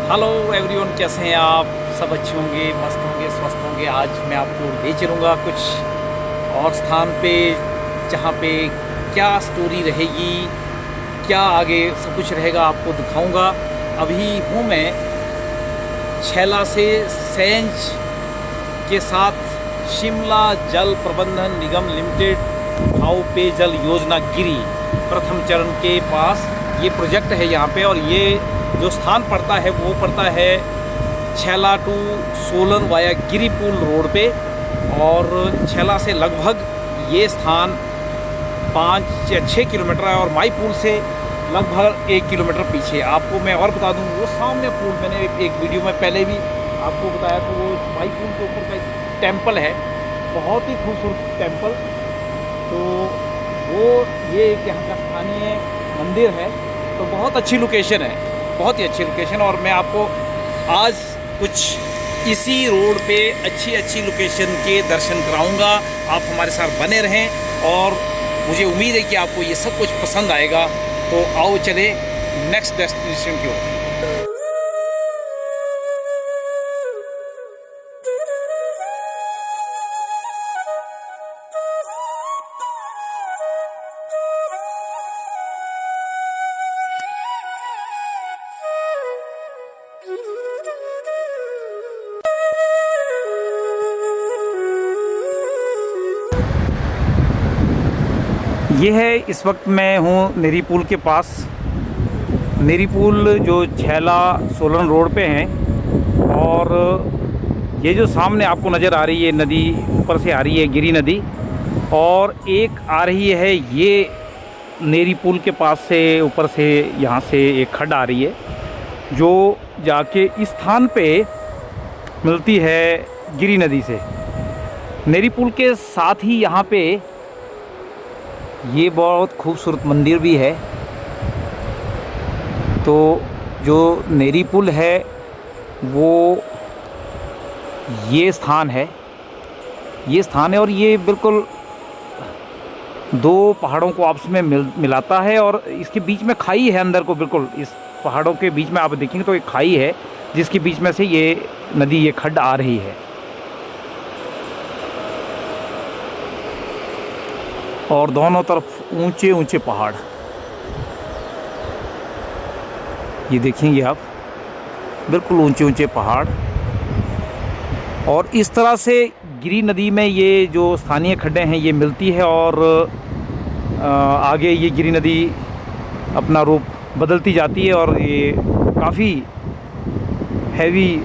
Hello everyone, कैसे हैं आप? सब अच्छे होंगे, मस्त होंगे, स्वस्थ होंगे। आज मैं आपको ले चलूँगा कुछ और स्थान पे, जहाँ पे क्या स्टोरी रहेगी, क्या आगे सब कुछ रहेगा, आपको दिखाऊंगा। अभी हूँ मैं छैला से सेंज के साथ शिमला जल प्रबंधन निगम लिमिटेड भाव पेयजल योजना गिरी प्रथम चरण के पास ये प्रोजेक्ट है यहाँ पे। और ये जो स्थान पड़ता है वो पड़ता है Chhaila to Solan via Giripul road पे। और छैला से लगभग ये स्थान 5 या 6 किलोमीटर है और माई पुल से लगभग 1 किलोमीटर पीछे। आपको मैं और बता दूं, वो सामने पुल मैंने एक वीडियो में पहले भी आपको बताया, तो वो माई पुल के ऊपर का एक टेम्पल है, बहुत ही खूबसूरत टेम्पल। तो वो ये यहाँ का स्थानीय मंदिर है, तो बहुत अच्छी लोकेशन है, बहुत ही अच्छी लोकेशन। और मैं आपको आज कुछ इसी रोड पे अच्छी अच्छी लोकेशन के दर्शन कराऊंगा। आप हमारे साथ बने रहें और मुझे उम्मीद है कि आपको ये सब कुछ पसंद आएगा। तो आओ चले नेक्स्ट डेस्टिनेशन की ओर। ये है, इस वक्त मैं हूँ नेरी पुल के पास। नेरी पुल जो छैला सोलन रोड पे हैं। और ये जो सामने आपको नज़र आ रही है नदी, ऊपर से आ रही है गिरी नदी, और एक आ रही है ये नेरी पुल के पास से, ऊपर से यहाँ से एक खड्ड आ रही है जो जाके इस स्थान पे मिलती है गिरी नदी से। नेरी पुल के साथ ही यहाँ पे ये बहुत खूबसूरत मंदिर भी है। तो जो नेरी पुल है वो ये स्थान है, और ये बिल्कुल दो पहाड़ों को आपस में मिलाता है। और इसके बीच में खाई है, अंदर को बिल्कुल इस पहाड़ों के बीच में आप देखेंगे तो एक खाई है जिसके बीच में से ये नदी, ये खड्ड आ रही है। और दोनों तरफ ऊंचे ऊंचे पहाड़, ये देखेंगे आप, बिल्कुल ऊंचे ऊंचे पहाड़। और इस तरह से गिरी नदी में ये जो स्थानीय खड्डें हैं ये मिलती है, और आगे ये गिरी नदी अपना रूप बदलती जाती है। और ये काफ़ी हैवी,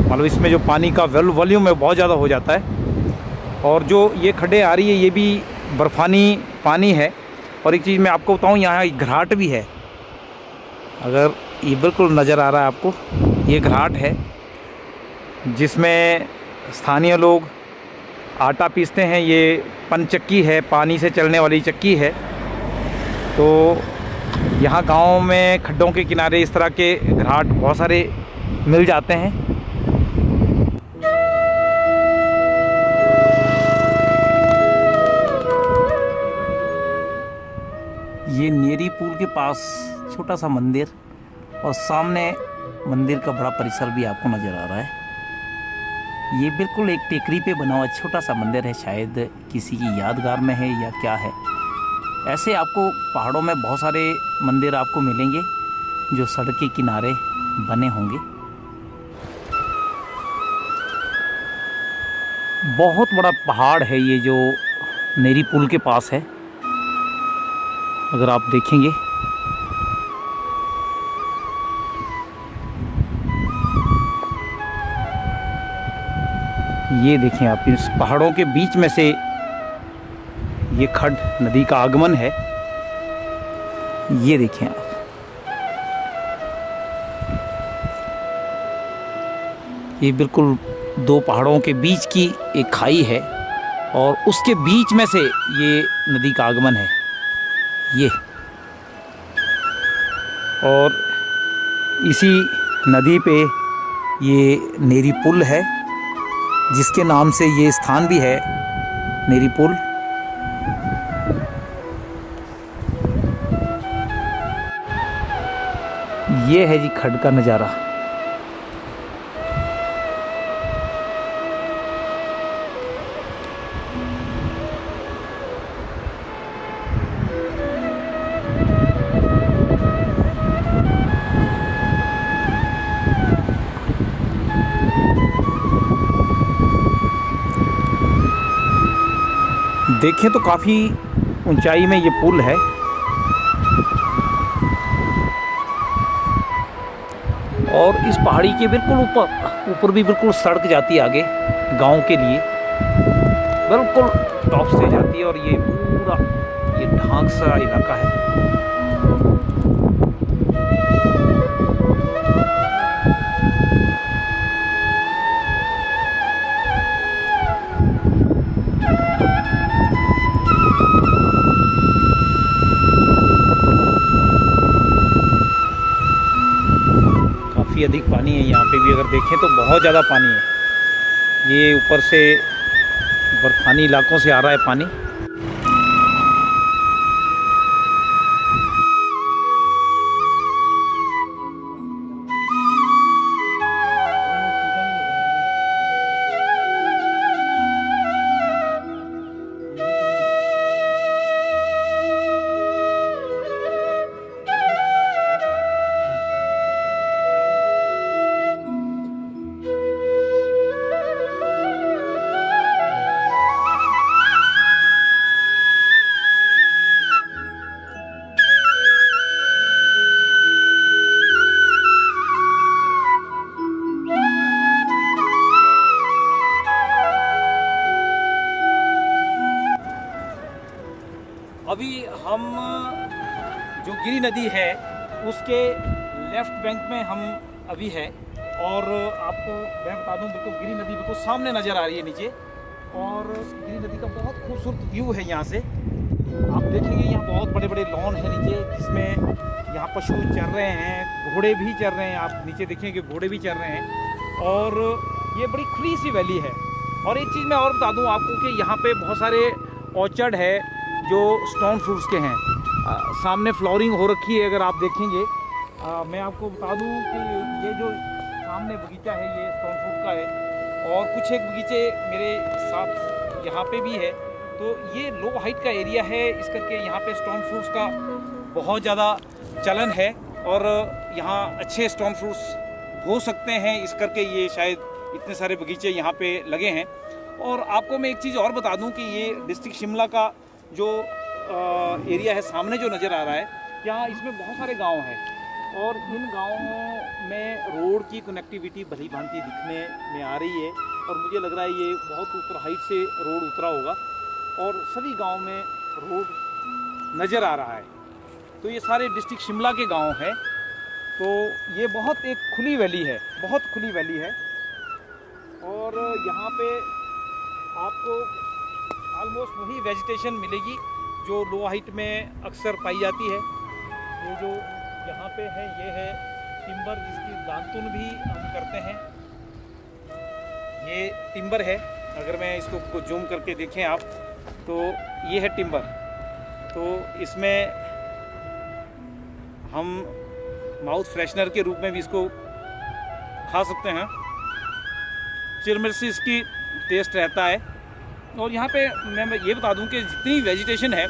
मतलब इसमें जो पानी का वॉल्यूम है बहुत ज़्यादा हो जाता है। और जो ये खड्डें आ रही है ये भी बर्फ़ानी पानी है। और एक चीज़ मैं आपको बताऊं, यहाँ एक घाट भी है, अगर ये बिल्कुल नज़र आ रहा है आपको, ये घाट है जिसमें स्थानीय लोग आटा पीसते हैं। ये पनचक्की है, पानी से चलने वाली चक्की है। तो यहाँ गांव में खड्डों के किनारे इस तरह के घाट बहुत सारे मिल जाते हैं। ये नेरी पुल के पास छोटा सा मंदिर, और सामने मंदिर का बड़ा परिसर भी आपको नज़र आ रहा है। ये बिल्कुल एक टेकरी पे बना हुआ छोटा सा मंदिर है, शायद किसी की यादगार में है या क्या है। ऐसे आपको पहाड़ों में बहुत सारे मंदिर आपको मिलेंगे जो सड़क के किनारे बने होंगे। बहुत बड़ा पहाड़ है ये जो नेरी पुल के पास है, अगर आप देखेंगे। ये देखें आप, इस पहाड़ों के बीच में से ये खड्ड नदी का आगमन है। ये देखें आप, ये बिल्कुल दो पहाड़ों के बीच की एक खाई है, और उसके बीच में से ये नदी का आगमन है ये। और इसी नदी पे ये नेरी पुल है, जिसके नाम से ये स्थान भी है नेरी पुल। ये है जी खड्ड का नज़ारा। देखें तो काफ़ी ऊंचाई में ये पुल है और इस पहाड़ी के बिल्कुल ऊपर भी बिल्कुल सड़क जाती है आगे गांव के लिए, बिल्कुल टॉप से जाती है और ये पूरा ये ढाक सा इलाका है। काफ़ी अधिक पानी है यहाँ पे भी, अगर देखें तो बहुत ज़्यादा पानी है। ये ऊपर से बर्फानी इलाकों से आ रहा है पानी। अभी हम जो गिरी नदी है उसके लेफ्ट बैंक में हम अभी है और आपको मैं बता दूं बिल्कुल गिरी नदी बिल्कुल सामने नज़र आ रही है नीचे, और गिरी नदी का बहुत खूबसूरत व्यू है यहाँ से। आप देखेंगे यहाँ बहुत बड़े बड़े लॉन है नीचे, जिसमें यहाँ पशु चर रहे हैं, घोड़े भी चर रहे हैं। आप नीचे देखेंगे घोड़े भी चर रहे हैं और ये बड़ी खुली सी वैली है। और एक चीज़ मैं और बता दूँ आपको कि यहाँ पे बहुत सारे ऑर्चर्ड है जो स्टोन फ्रूट्स के हैं। सामने फ्लावरिंग हो रखी है, अगर आप देखेंगे। मैं आपको बता दूं कि ये जो सामने बगीचा है ये स्टोन फ्रूट का है और कुछ एक बगीचे मेरे साथ यहाँ पे भी है। तो ये लो हाइट का एरिया है, इस करके यहाँ पे स्टोन फ्रूट्स का बहुत ज़्यादा चलन है और यहाँ अच्छे स्टोन फ्रूट्स हो सकते हैं, इस करके ये शायद इतने सारे बगीचे यहाँ पे लगे हैं। और आपको मैं एक चीज़ और बता दूं कि ये डिस्ट्रिक्ट शिमला का जो एरिया है सामने जो नज़र आ रहा है, यहाँ इसमें बहुत सारे गांव हैं और इन गांवों में रोड की कनेक्टिविटी भली भांति दिखने में आ रही है और मुझे लग रहा है ये बहुत ऊपर हाइट से रोड उतरा होगा और सभी गांव में रोड नज़र आ रहा है। तो ये सारे डिस्ट्रिक्ट शिमला के गांव हैं। तो ये बहुत एक खुली वैली है, बहुत खुली वैली है और यहाँ पे आपको ऑलमोस्ट वही वेजिटेशन मिलेगी जो लो हाइट में अक्सर पाई जाती है। ये जो यहाँ पे है ये है टिम्बर, जिसकी दांतुन भी हम करते हैं। ये टिम्बर है, अगर मैं इसको जूम करके देखें आप तो ये है टिम्बर। तो इसमें हम माउथ फ्रेशनर के रूप में भी इसको खा सकते हैं। चिरमिर से इसकी टेस्ट रहता है। और यहाँ पे मैं ये बता दूं कि जितनी वेजिटेशन है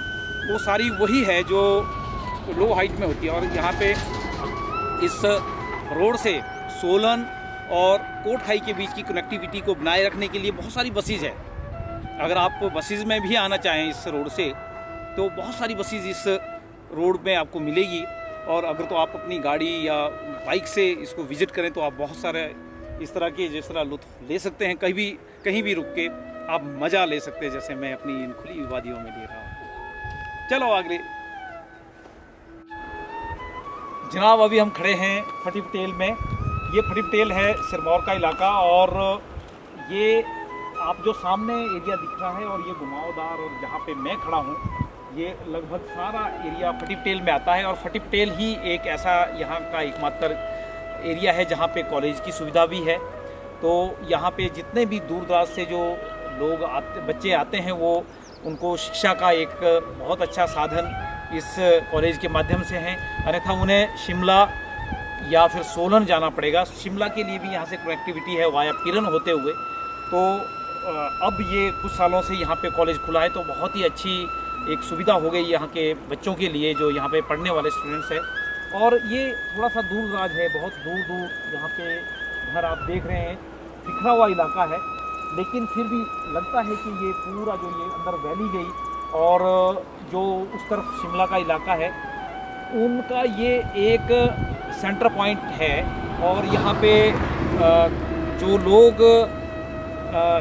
वो सारी वही है जो लो हाइट में होती है। और यहाँ पे इस रोड से सोलन और कोटखाई के बीच की कनेक्टिविटी को बनाए रखने के लिए बहुत सारी बसेज है। अगर आप बसेज में भी आना चाहें इस रोड से तो बहुत सारी बसेज इस रोड में आपको मिलेगी। और अगर तो आप अपनी गाड़ी या बाइक से इसको विज़िट करें तो आप बहुत सारे इस तरह के जिस तरह लुत्फ़ ले सकते हैं, कहीं भी रुक के आप मज़ा ले सकते हैं, जैसे मैं अपनी इन खुली वादियों में ले रहा हूँ। चलो आगे जनाब, अभी हम खड़े हैं फटी पटेल में। ये फटी पटेल है सिरमौर का इलाका और ये आप जो सामने एरिया दिख रहा है और ये घुमावदार और जहाँ पे मैं खड़ा हूँ ये लगभग सारा एरिया फटी पटेल में आता है। और फटी पटेल ही एक ऐसा यहाँ का एकमात्र एरिया है जहाँ पे कॉलेज की सुविधा भी है। तो यहाँ पे जितने भी दूर दराज से जो लोग बच्चे आते हैं वो उनको शिक्षा का एक बहुत अच्छा साधन इस कॉलेज के माध्यम से हैं। अन्यथा उन्हें शिमला या फिर सोलन जाना पड़ेगा। शिमला के लिए भी यहाँ से कनेक्टिविटी है वाया किरण होते हुए। तो अब ये कुछ सालों से यहाँ पे कॉलेज खुला है तो बहुत ही अच्छी एक सुविधा हो गई यहाँ के बच्चों के लिए जो यहाँ पे पढ़ने वाले स्टूडेंट्स हैं। और ये थोड़ा सा दूर दराज है, बहुत दूर दूर यहाँ पे घर आप देख रहे हैं, बिखरा हुआ इलाका है। लेकिन फिर भी लगता है कि ये पूरा जो ये अंदर वैली गई और जो उस तरफ शिमला का इलाका है उनका ये एक सेंटर पॉइंट है। और यहाँ पे जो लोग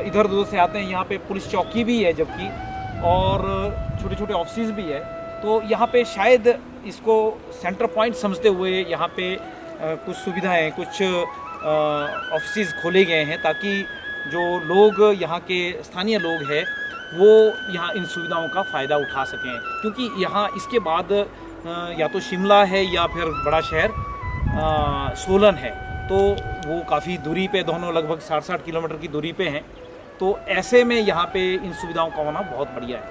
इधर उधर से आते हैं, यहाँ पे पुलिस चौकी भी है जबकि, और छोटे छोटे ऑफिस भी है। तो यहाँ पे शायद इसको सेंटर पॉइंट समझते हुए यहाँ पे कुछ सुविधाएं, कुछ ऑफिस खोले गए हैं ताकि जो लोग यहाँ के स्थानीय लोग हैं वो यहाँ इन सुविधाओं का फ़ायदा उठा सकें। क्योंकि यहाँ इसके बाद या तो शिमला है या फिर बड़ा शहर सोलन है, तो वो काफ़ी दूरी पे, दोनों लगभग 60-60 किलोमीटर की दूरी पे हैं। तो ऐसे में यहाँ पे इन सुविधाओं का होना बहुत बढ़िया है।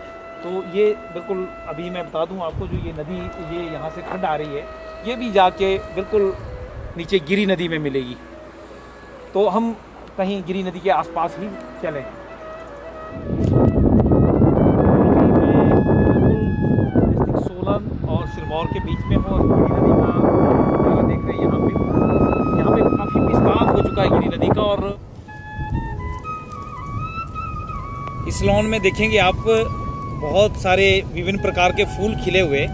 तो ये बिल्कुल अभी मैं बता दूं आपको, जो ये नदी ये यहाँ से खड्ड आ रही है, ये भी जाके बिल्कुल नीचे गिरी नदी में मिलेगी। तो हम कहीं गिरी नदी के आसपास ही चलें। डिस्ट्रिक्ट सोलन और सिरमौर के बीच में हो और गिरी नदी का नज़ारा देख रहे हैं। यहाँ पे काफ़ी विस्तार हो चुका है गिरी नदी का। और इस लॉन में देखेंगे आप बहुत सारे विभिन्न प्रकार के फूल खिले हुए,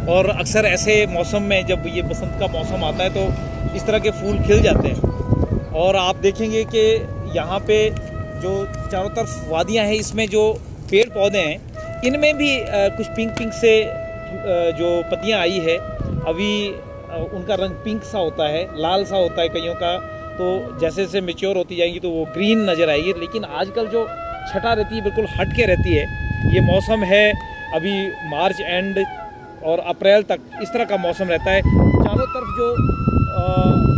और अक्सर ऐसे मौसम में जब ये बसंत का मौसम आता है तो इस तरह के फूल खिल जाते हैं। और आप देखेंगे कि यहाँ पे जो चारों तरफ वादियाँ हैं, इसमें जो पेड़ पौधे हैं इनमें भी कुछ पिंक से जो पत्तियाँ आई है अभी उनका रंग पिंक सा होता है, लाल सा होता है कईयों का। तो जैसे जैसे मैच्योर होती जाएंगी तो वो ग्रीन नज़र आएगी। लेकिन आजकल जो छटा रहती है बिल्कुल हट के रहती है। ये मौसम है अभी मार्च एंड और अप्रैल तक इस तरह का मौसम रहता है। चारों तरफ जो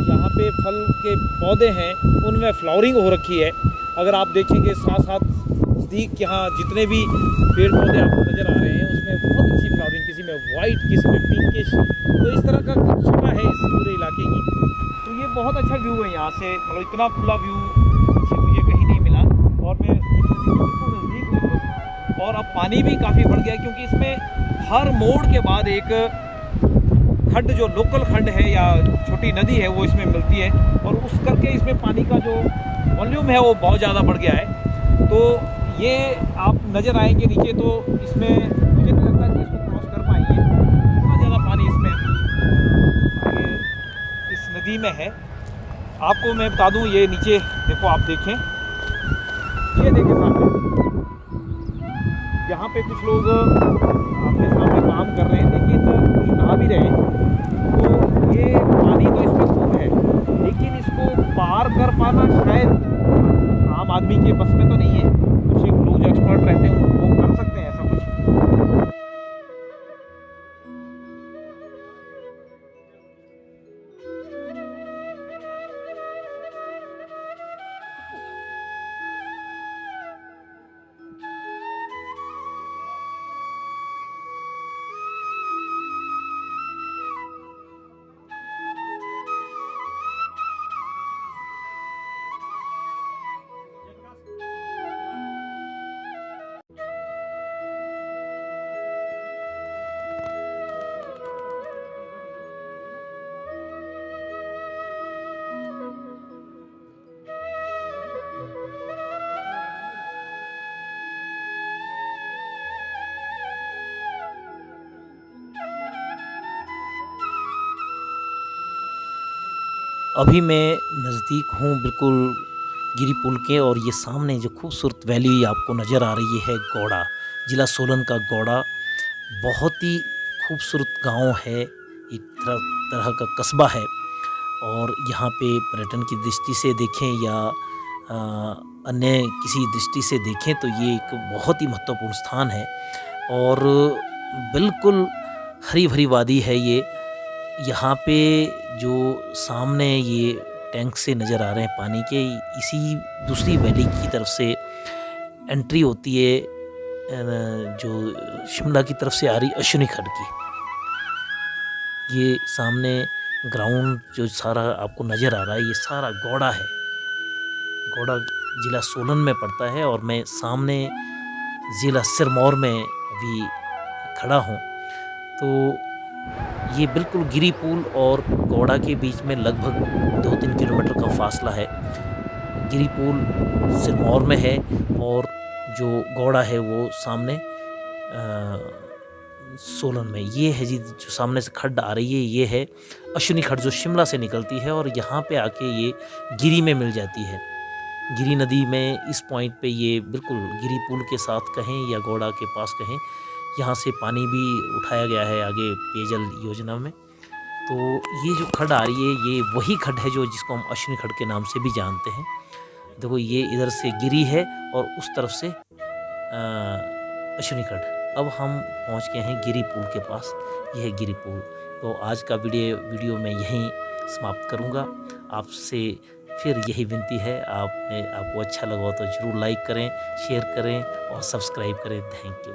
यहाँ पे फल के पौधे हैं उनमें फ्लावरिंग हो रखी है। अगर आप देखेंगे साथ साथ नज़दीक यहाँ जितने भी पेड़ पौधे आपको नज़र आ रहे हैं उसमें बहुत अच्छी फ्लावरिंग, किसी में वाइट, किसी में पिंकिश, तो इस तरह का छटा है इस पूरे इलाके की। तो ये बहुत अच्छा व्यू है यहाँ से, मतलब इतना खुला व्यू पीछे मुझे कहीं नहीं मिला। और मैं बिल्कुल नज़दीक हूँ और अब पानी भी काफ़ी बढ़ गया, क्योंकि इसमें हर मोड़ के बाद एक खड्ड, जो लोकल खड्ड है या छोटी नदी है, वो इसमें मिलती है। और उस करके इसमें पानी का जो वॉल्यूम है वो बहुत ज़्यादा बढ़ गया है। तो ये आप नज़र आएंगे नीचे तो इसमें मुझे नहीं लगता कि इसको क्रॉस कर पाएंगे, इतना ज़्यादा पानी इसमें इस नदी में है। आपको मैं बता दूं, ये नीचे देखो, आप देखें, ये देखें सामने, यहाँ पे कुछ लोग अपने सामने काम कर रहे हैं, लेकिन कुछ नहा भी रहे हैं। तो ये पानी तो इसमें खूब है, लेकिन इसको पार कर पाना शायद आम आदमी के बस में तो नहीं है। कुछ एक लोग जो एक्सपर्ट रहते हैं वो कर सकते हैं ऐसा कुछ। अभी मैं नज़दीक हूँ बिल्कुल गिरी पुल के, और ये सामने जो खूबसूरत वैली आपको नज़र आ रही है, गौड़ा, ज़िला सोलन का गौड़ा, बहुत ही खूबसूरत गांव है, एक तरह का कस्बा है। और यहाँ पे पर्यटन की दृष्टि से देखें या अन्य किसी दृष्टि से देखें तो ये एक बहुत ही महत्वपूर्ण स्थान है। और बिल्कुल हरी भरी वादी है ये। यहाँ पे जो सामने ये टैंक से नज़र आ रहे हैं पानी के, इसी दूसरी वैली की तरफ से एंट्री होती है जो शिमला की तरफ से आ रही अश्विनी खड्ड की। ये सामने ग्राउंड जो सारा आपको नज़र आ रहा है, ये सारा गौड़ा है। गौड़ा ज़िला सोलन में पड़ता है और मैं सामने ज़िला सिरमौर में अभी खड़ा हूँ। तो ये बिल्कुल गिरी पुल और गौड़ा के बीच में लगभग 2-3 किलोमीटर का फासला है। गिरी पुल सिरमौर में है और जो गौड़ा है वो सामने सोलन में। ये है जी जो सामने से खड्ड आ रही है, ये है अश्विनी खड्ड जो शिमला से निकलती है और यहाँ पे आके ये गिरी में मिल जाती है। गिरी नदी में इस पॉइंट पे ये बिल्कुल गिरी पुल के साथ कहें या गौड़ा के पास कहें, यहाँ से पानी भी उठाया गया है आगे पेयजल योजना में। तो ये जो खड्ड आ रही है ये वही खड्ड है जो जिसको हम अश्विनी खड्ड के नाम से भी जानते हैं। देखो ये इधर से गिरी है और उस तरफ से अश्विनी खड्ड। अब हम पहुंच गए हैं गिरी पुल के पास, यह है गिरी पुल। तो आज का वीडियो मैं यहीं समाप्त करूंगा। आपसे फिर यही विनती है, आपको अच्छा लगा हो तो ज़रूर लाइक करें, शेयर करें और सब्सक्राइब करें। Thank you.